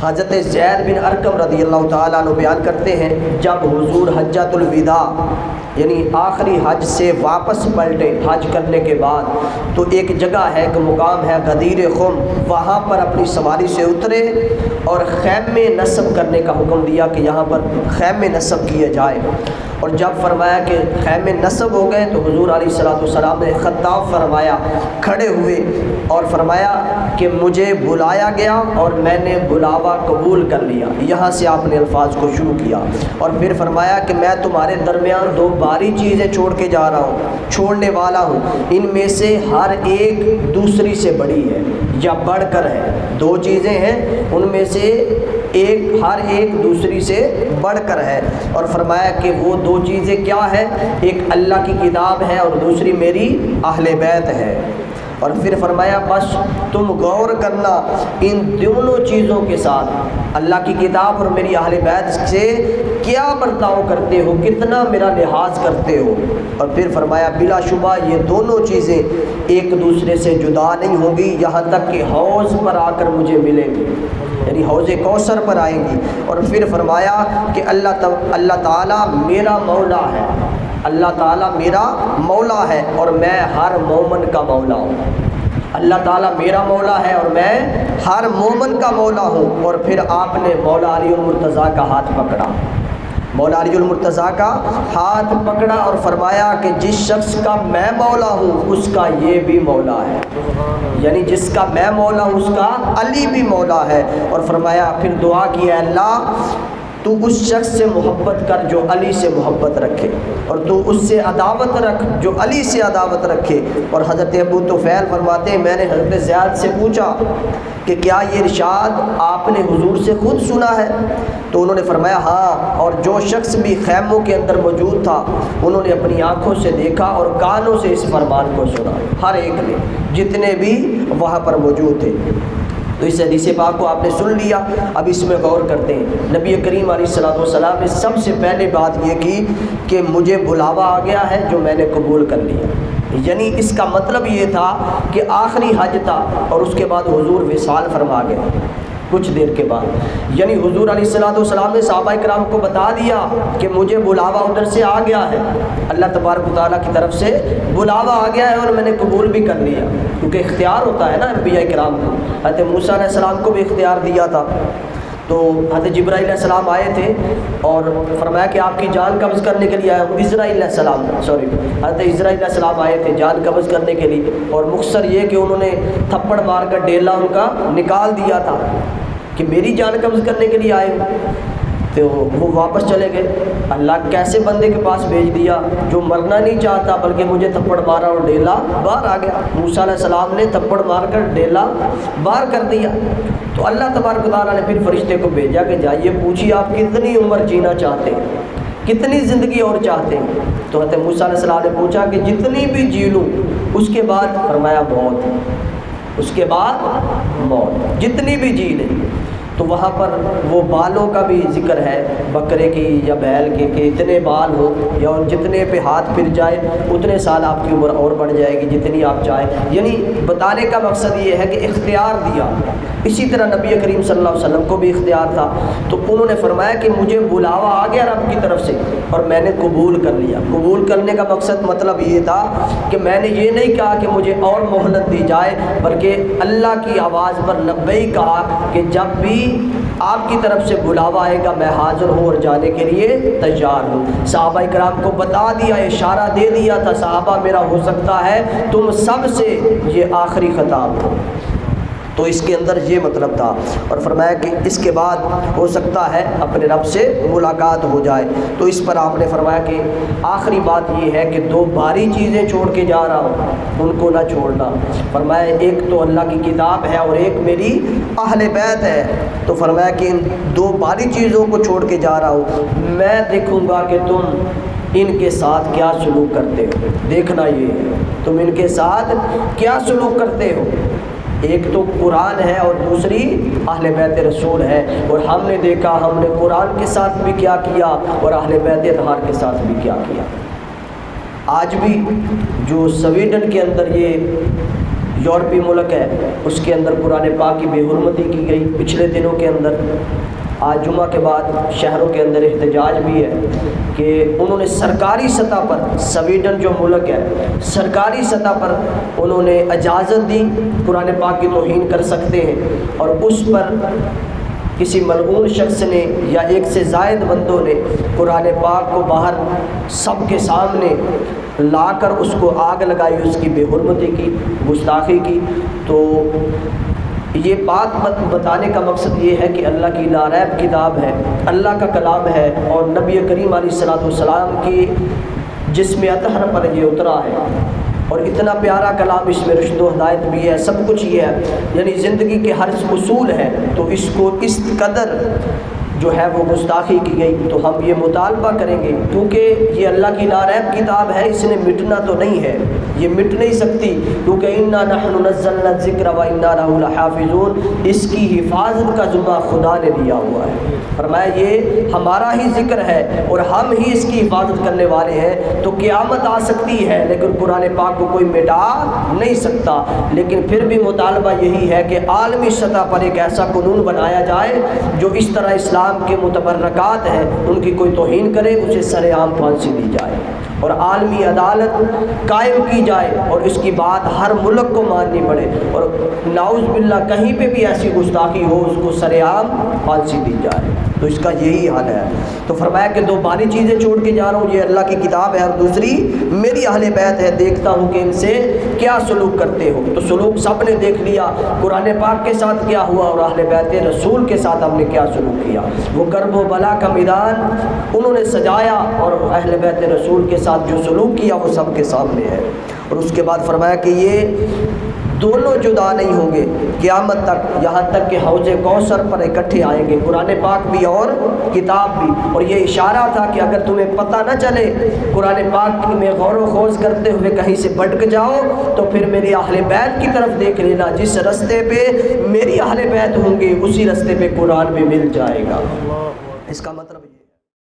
حضرت زید بن ارقم رضی اللہ تعالیٰ عنہ بیان کرتے ہیں جب حضور حجۃ الوداع یعنی آخری حج سے واپس پلٹے حج کرنے کے بعد، تو ایک جگہ ہے، ایک مقام ہے غدیر خم، وہاں پر اپنی سواری سے اترے اور خیمے نصب کرنے کا حکم دیا کہ یہاں پر خیمے نصب کیے جائے۔ اور جب فرمایا کہ خیمے نصب ہو گئے تو حضور علیہ الصلوۃ والسلام نے خطاب فرمایا، کھڑے ہوئے اور فرمایا کہ مجھے بلایا گیا اور میں نے بلاوا قبول کر لیا۔ یہاں سے آپ نے الفاظ کو شروع کیا اور پھر فرمایا کہ میں تمہارے درمیان دو باری چیزیں چھوڑ کے جا رہا ہوں، چھوڑنے والا ہوں، ان میں سے ہر ایک دوسری سے بڑی ہے یا بڑھ کر ہے۔ دو چیزیں ہیں، ان میں سے ہر ایک دوسری سے بڑھ کر ہے، اور فرمایا کہ وہ دو چیزیں کیا ہے؟ ایک اللہ کی کتاب ہے اور دوسری میری اہل بیت ہے۔ اور پھر فرمایا بس تم غور کرنا ان دونوں چیزوں کے ساتھ، اللہ کی کتاب اور میری اہل بیت سے کیا برتاؤ کرتے ہو، کتنا میرا لحاظ کرتے ہو۔ اور پھر فرمایا بلا شبہ یہ دونوں چیزیں ایک دوسرے سے جدا نہیں ہوں گی یہاں تک کہ حوض پر آ کر مجھے ملیں گی، یعنی حوض کوثر پر آئیں گی۔ اور پھر فرمایا کہ اللہ تعالیٰ میرا مولا ہے، اللہ تعالیٰ میرا مولا ہے اور میں ہر مومن کا مولا ہوں۔ اللہ تعالیٰ میرا مولا ہے اور میں ہر مومن کا مولا ہوں۔ اور پھر آپ نے مولا علی المرتضیٰ کا ہاتھ پکڑا، مولا علی المرتضیٰ کا ہاتھ پکڑا اور فرمایا کہ جس شخص کا میں مولا ہوں اس کا یہ بھی مولا ہے، یعنی جس کا میں مولا ہوں اس کا علی بھی مولا ہے۔ اور فرمایا پھر دعا کی، اے اللہ تو اس شخص سے محبت کر جو علی سے محبت رکھے، اور تو اس سے عداوت رکھ جو علی سے عداوت رکھے۔ اور حضرت ابو طفیل فرماتے ہیں میں نے حضرت زیاد سے پوچھا کہ کیا یہ ارشاد آپ نے حضور سے خود سنا ہے؟ تو انہوں نے فرمایا ہاں، اور جو شخص بھی خیموں کے اندر موجود تھا انہوں نے اپنی آنکھوں سے دیکھا اور کانوں سے اس فرمان کو سنا، ہر ایک نے، جتنے بھی وہاں پر موجود تھے۔ تو اس حدیث پاک کو آپ نے سن لیا، اب اس میں غور کرتے ہیں۔ نبی کریم علیہ الصلوۃ والسلام نے سب سے پہلے بات یہ کی کہ مجھے بلاوا آ گیا ہے جو میں نے قبول کر لیا، یعنی اس کا مطلب یہ تھا کہ آخری حج تھا اور اس کے بعد حضور وصال فرما گئے کچھ دیر کے بعد، یعنی حضور علیہ الصلوۃ والسلام نے صحابہ کرام کو بتا دیا کہ مجھے بلاوا ادھر سے آ گیا ہے، اللہ تبارک و تعالیٰ کی طرف سے بلاوا آ گیا ہے اور میں نے قبول بھی کر لیا، کیونکہ اختیار ہوتا ہے نا انبیاء کرام کو۔ حضرت موسیٰ علیہ السلام کو بھی اختیار دیا تھا، تو حضرت جبرائیل علیہ السلام آئے تھے اور فرمایا کہ آپ کی جان قبض کرنے کے لیے آیا ہوں، حضرت اسرائیل علیہ السلام آئے تھے جان قبض کرنے کے لیے، اور مختصر یہ کہ انہوں نے تھپڑ مار کر ڈیلا ان کا نکال دیا تھا کہ میری جان قبض کرنے کے لیے آئے ہوں، تو وہ واپس چلے گئے۔ اللہ کیسے بندے کے پاس بھیج دیا جو مرنا نہیں چاہتا بلکہ مجھے تھپڑ مارا اور ڈیلا باہر آ گیا۔ موسیٰ علیہ السلام نے تھپڑ مار کر ڈیلا باہر کر دیا، تو اللہ تبارک و تعالیٰ نے پھر فرشتے کو بھیجا کہ جائیے پوچھیے آپ کتنی عمر جینا چاہتے ہیں، کتنی زندگی اور چاہتے ہیں؟ تو حضرت موسیٰ علیہ السلام نے پوچھا کہ جتنی بھی جی لوں۔ اس کے بعد فرمایا موت، اس کے بعد موت، جتنی بھی جی لیں۔ تو وہاں پر وہ بالوں کا بھی ذکر ہے، بکرے کی یا بیل کے کہ اتنے بال ہو یا جتنے پہ ہاتھ پھر جائے اتنے سال آپ کی عمر اور بڑھ جائے گی جتنی آپ چاہیں، یعنی بتانے کا مقصد یہ ہے کہ اختیار دیا۔ اسی طرح نبی کریم صلی اللہ علیہ وسلم کو بھی اختیار تھا، تو انہوں نے فرمایا کہ مجھے بلاوا آ گیا رب کی طرف سے اور میں نے قبول کر لیا۔ قبول کرنے کا مقصد مطلب یہ تھا کہ میں نے یہ نہیں کہا کہ مجھے اور مہلت دی جائے، بلکہ اللہ کی آواز پر لبیک کہا کہ جب بھی آپ کی طرف سے بلاوا آئے گا میں حاضر ہوں اور جانے کے لیے تیار ہوں۔ صحابہ کرام کو بتا دیا، اشارہ دے دیا تھا صحابہ میرا ہو سکتا ہے تم سب سے یہ آخری خطاب ہو، تو اس کے اندر یہ مطلب تھا۔ اور فرمایا کہ اس کے بعد ہو سکتا ہے اپنے رب سے ملاقات ہو جائے، تو اس پر آپ نے فرمایا کہ آخری بات یہ ہے کہ دو بھاری چیزیں چھوڑ کے جا رہا ہوں ان کو نہ چھوڑنا۔ فرمایا ایک تو اللہ کی کتاب ہے اور ایک میری اہل بیت ہے، تو فرمایا کہ ان دو بھاری چیزوں کو چھوڑ کے جا رہا ہوں، میں دیکھوں گا کہ تم ان کے ساتھ کیا سلوک کرتے ہو۔ دیکھنا یہ ہے تم ان کے ساتھ کیا سلوک کرتے ہو، ایک تو قرآن ہے اور دوسری اہل بیت رسول ہے، اور ہم نے دیکھا ہم نے قرآن کے ساتھ بھی کیا کیا اور اہل بیت اطہار کے ساتھ بھی کیا کیا۔ آج بھی جو سویڈن کے اندر یہ یورپی ملک ہے، اس کے اندر قرآن پاک کی بے حرمتی کی گئی پچھلے دنوں کے اندر۔ آج جمعہ کے بعد شہروں کے اندر احتجاج بھی ہے کہ انہوں نے سرکاری سطح پر، سویڈن جو ملک ہے سرکاری سطح پر انہوں نے اجازت دی قرآن پاک کی توہین کر سکتے ہیں، اور اس پر کسی ملعون شخص نے یا ایک سے زائد بندوں نے قرآن پاک کو باہر سب کے سامنے لا کر اس کو آگ لگائی، اس کی بے حرمتی کی، گستاخی کی۔ تو یہ بات بتانے کا مقصد یہ ہے کہ اللہ کی لاریب کتاب ہے، اللہ کا کلام ہے، اور نبی کریم علیہ الصلوۃ والسلام کی جسم اطہر پر یہ اترا ہے، اور اتنا پیارا کلام، اس میں رشد و ہدایت بھی ہے، سب کچھ یہ ہے، یعنی زندگی کے ہر اصول ہے۔ تو اس کو اس قدر جو ہے وہ گستاخی کی گئی، تو ہم یہ مطالبہ کریں گے، کیونکہ یہ اللہ کی لاریب کتاب ہے، اس نے مٹنا تو نہیں ہے، یہ مٹ نہیں سکتی، کیونکہ انا نحن نزلنا الذکر وانا لہ لحافظون، اس کی حفاظت کا ذمہ خدا نے لیا ہوا ہے۔ فرمایا یہ ہمارا ہی ذکر ہے اور ہم ہی اس کی حفاظت کرنے والے ہیں۔ تو قیامت آ سکتی ہے لیکن قرآن پاک کو کوئی مٹا نہیں سکتا، لیکن پھر بھی مطالبہ یہی ہے کہ عالمی سطح پر ایک ایسا قانون بنایا جائے جو اس طرح اسلام کے متبرکات ہیں ان کی کوئی توہین کرے اسے سر عام پھانسی دی جائے، اور عالمی عدالت قائم کی جائے، اور اس کی بات ہر ملک کو ماننی پڑے، اور نعوذ باللہ کہیں پہ بھی ایسی گستاخی ہو اس کو سر عام پھانسی دی جائے۔ تو اس کا یہی حل ہے۔ تو فرمایا کہ دو باری چیزیں چھوڑ کے جا رہا ہوں، یہ اللہ کی کتاب ہے، اور دوسری میری اہل بیت ہے، دیکھتا ہوں کہ ان سے کیا سلوک کرتے ہو۔ تو سلوک سب نے دیکھ لیا، قرآن پاک کے ساتھ کیا ہوا اور اہل بیت رسول کے ساتھ ہم نے کیا سلوک کیا۔ وہ کرب و بلا کا میدان انہوں نے سجایا، اور اہل بیت رسول کے ساتھ جو سلوک کیا وہ سب کے سامنے ہے۔ اور اس کے بعد فرمایا کہ یہ دونوں جدا نہیں ہوں گے قیامت تک، یہاں تک کہ حوض کوثر پر اکٹھے آئیں گے، قرآن پاک بھی اور کتاب بھی۔ اور یہ اشارہ تھا کہ اگر تمہیں پتہ نہ چلے، قرآن پاک میں غور و خوض کرتے ہوئے کہیں سے بھٹک جاؤ، تو پھر میری اہل بیت کی طرف دیکھ لینا، جس رستے پہ میری اہل بیت ہوں گے اسی رستے پہ قرآن بھی مل جائے گا۔ اس کا مطلب